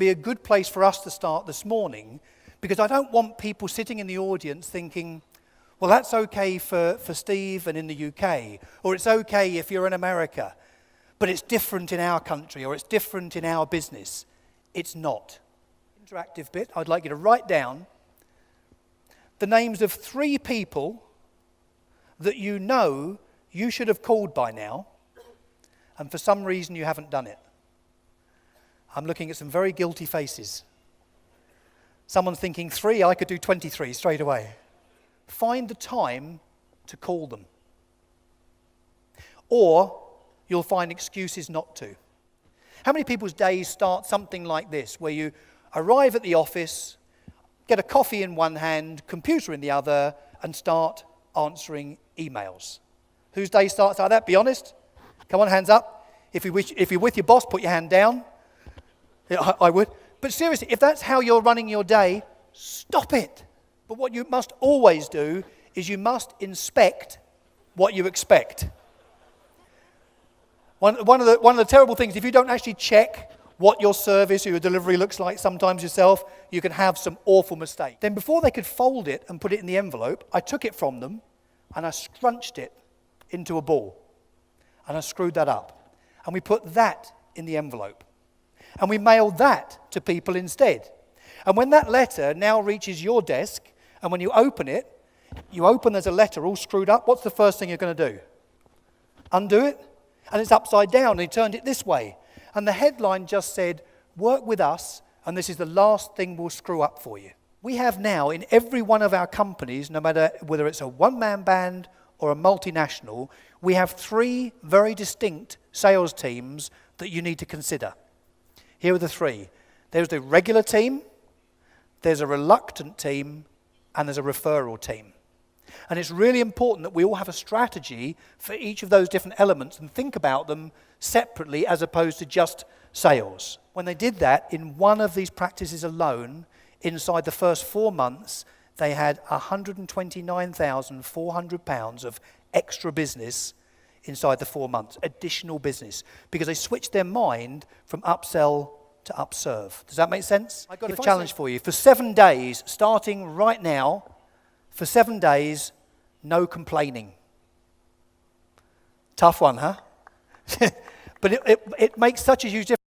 be a good place for us to start this morning, because I don't want people sitting in the audience thinking, well, that's okay for Steve and in the UK, or it's okay if you're in America, but it's different in our country, or it's different in our business. It's not. Interactive bit, I'd like you to write down the names of 3 people that you know you should have called by now, and for some reason you haven't done it. I'm looking at some very guilty faces. Someone's thinking 3, I could do 23 straight away. Find the time to call them. Or you'll find excuses not to. How many people's days start something like this, where you arrive at the office, get a coffee in one hand, computer in the other, and start answering emails? Whose day starts like that? Be honest. Come on, hands up. If you're with your boss, put your hand down. Yeah, I would. But seriously, if that's how you're running your day, stop it. But what you must always do is you must inspect what you expect. One of the terrible things, if you don't actually check what your service or your delivery looks like sometimes yourself, you can have some awful mistakes. Then before they could fold it and put it in the envelope, I took it from them and I scrunched it into a ball. And I screwed that up. And we put that in the envelope. And we mailed that to people instead. And when that letter now reaches your desk, and when you open it, there's a letter all screwed up, what's the first thing you're going to do? Undo it? And it's upside down, and he turned it this way. And the headline just said, work with us, and this is the last thing we'll screw up for you. We have now in every one of our companies, no matter whether it's a one-man band or a multinational, we have 3 very distinct sales teams that you need to consider. Here are the 3. There's the regular team, there's a reluctant team, and there's a referral team. And it's really important that we all have a strategy for each of those different elements and think about them separately as opposed to just sales. When they did that, in one of these practices alone, inside the first 4 months, they had £129,400 of extra business inside the 4 months, additional business, because they switched their mind from upsell to upserve. Does that make sense? I've got a challenge for you. For 7 days, starting right now, for 7 days, no complaining. Tough one, huh? But it makes such a huge difference.